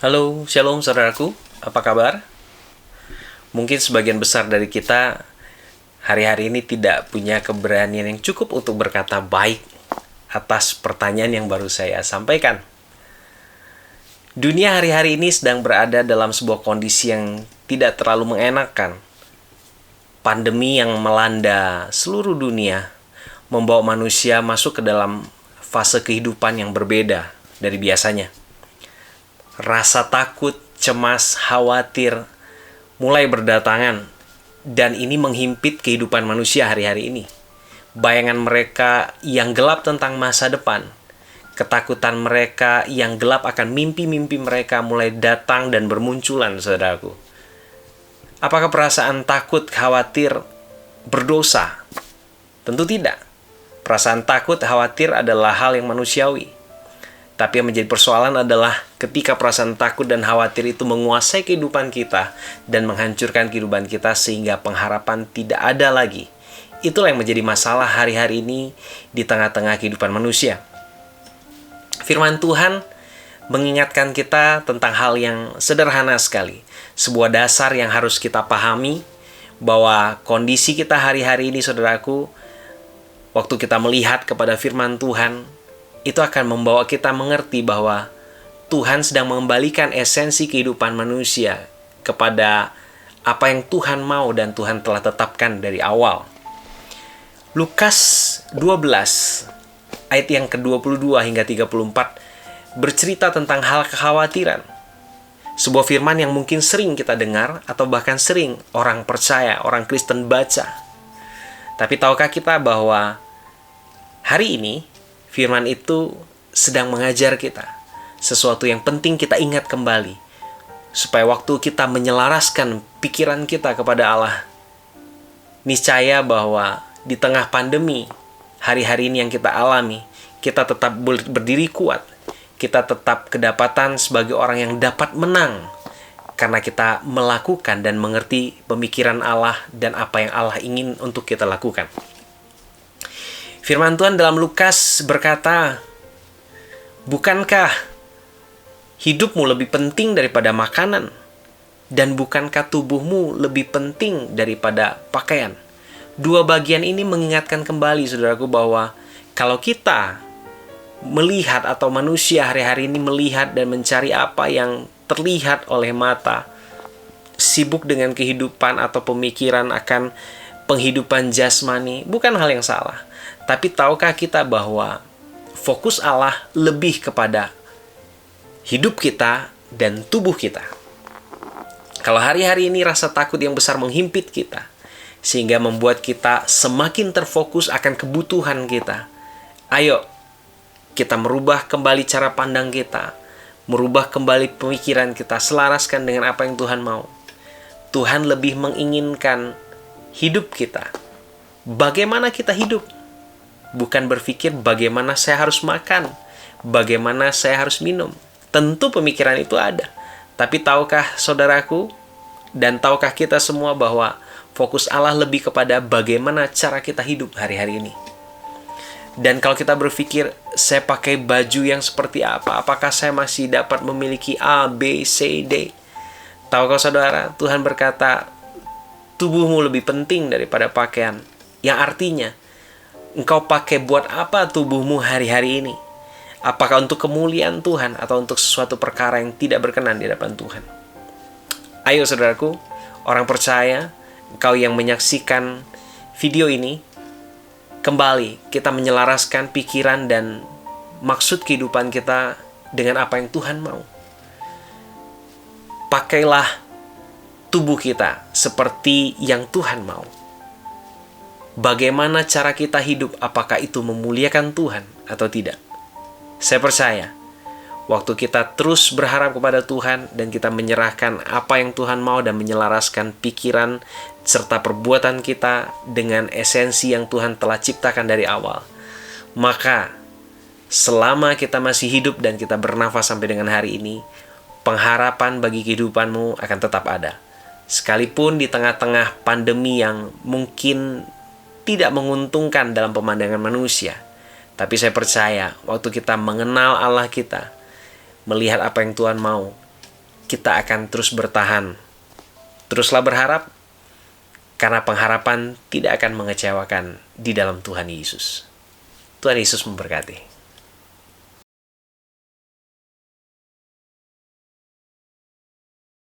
Halo, shalom saudaraku, apa kabar? Mungkin sebagian besar dari kita hari-hari ini tidak punya keberanian yang cukup untuk berkata baik atas pertanyaan yang baru saya sampaikan. Dunia hari-hari ini sedang berada dalam sebuah kondisi yang tidak terlalu mengenakan. Pandemi yang melanda seluruh dunia membawa manusia masuk ke dalam fase kehidupan yang berbeda dari biasanya. Rasa takut, cemas, khawatir mulai berdatangan, dan ini menghimpit kehidupan manusia hari-hari ini. Bayangan mereka yang gelap tentang masa depan, ketakutan mereka yang gelap akan mimpi-mimpi mereka mulai datang dan bermunculan, saudaraku. Apakah perasaan takut, khawatir berdosa? Tentu tidak. Perasaan takut, khawatir adalah hal yang manusiawi. Tapi yang menjadi persoalan adalah ketika perasaan takut dan khawatir itu menguasai kehidupan kita dan menghancurkan kehidupan kita sehingga pengharapan tidak ada lagi. Itulah yang menjadi masalah hari-hari ini di tengah-tengah kehidupan manusia. Firman Tuhan mengingatkan kita tentang hal yang sederhana sekali. Sebuah dasar yang harus kita pahami bahwa kondisi kita hari-hari ini, saudaraku, waktu kita melihat kepada firman Tuhan, itu akan membawa kita mengerti bahwa Tuhan sedang mengembalikan esensi kehidupan manusia kepada apa yang Tuhan mau dan Tuhan telah tetapkan dari awal. Lukas 12 ayat yang ke-22 hingga 34 bercerita tentang hal kekhawatiran. Sebuah firman yang mungkin sering kita dengar atau bahkan sering orang percaya, orang Kristen baca. Tapi tahukah kita bahwa hari ini firman itu sedang mengajar kita sesuatu yang penting kita ingat kembali, supaya waktu kita menyelaraskan pikiran kita kepada Allah, niscaya bahwa di tengah pandemi hari-hari ini yang kita alami, kita tetap berdiri kuat, kita tetap kedapatan sebagai orang yang dapat menang, karena kita melakukan dan mengerti pemikiran Allah dan apa yang Allah ingin untuk kita lakukan. Firman Tuhan dalam Lukas berkata, "Bukankah hidupmu lebih penting daripada makanan? Dan bukankah tubuhmu lebih penting daripada pakaian?" Dua bagian ini mengingatkan kembali, saudaraku, bahwa kalau kita melihat atau manusia hari-hari ini melihat dan mencari apa yang terlihat oleh mata, sibuk dengan kehidupan atau pemikiran akan penghidupan jasmani, bukan hal yang salah. Tapi tahukah kita bahwa fokus Allah lebih kepada hidup kita dan tubuh kita? Kalau hari-hari ini rasa takut yang besar menghimpit kita, sehingga membuat kita semakin terfokus akan kebutuhan kita, ayo kita merubah kembali cara pandang kita, merubah kembali pemikiran kita, selaraskan dengan apa yang Tuhan mau. Tuhan lebih menginginkan hidup kita. Bagaimana kita hidup? Bukan berpikir bagaimana saya harus makan, bagaimana saya harus minum. Tentu pemikiran itu ada. Tapi tahukah saudaraku dan tahukah kita semua bahwa fokus Allah lebih kepada bagaimana cara kita hidup hari-hari ini. Dan kalau kita berpikir, saya pakai baju yang seperti apa? Apakah saya masih dapat memiliki A, B, C, D? Tahukah saudara, Tuhan berkata, tubuhmu lebih penting daripada pakaian. Yang artinya, engkau pakai buat apa tubuhmu hari-hari ini? Apakah untuk kemuliaan Tuhan atau untuk sesuatu perkara yang tidak berkenan di hadapan Tuhan? Ayo saudaraku, orang percaya, engkau yang menyaksikan video ini, kembali kita menyelaraskan pikiran dan maksud kehidupan kita dengan apa yang Tuhan mau. Pakailah tubuh kita seperti yang Tuhan mau. Bagaimana cara kita hidup, apakah itu memuliakan Tuhan atau tidak? Saya percaya, waktu kita terus berharap kepada Tuhan dan kita menyerahkan apa yang Tuhan mau dan menyelaraskan pikiran serta perbuatan kita dengan esensi yang Tuhan telah ciptakan dari awal, maka selama kita masih hidup dan kita bernafas sampai dengan hari ini, pengharapan bagi kehidupanmu akan tetap ada. Sekalipun di tengah-tengah pandemi yang mungkin tidak menguntungkan dalam pemandangan manusia, tapi saya percaya waktu kita mengenal Allah kita, melihat apa yang Tuhan mau, kita akan terus bertahan. Teruslah berharap, karena pengharapan tidak akan mengecewakan di dalam Tuhan Yesus. Tuhan Yesus memberkati.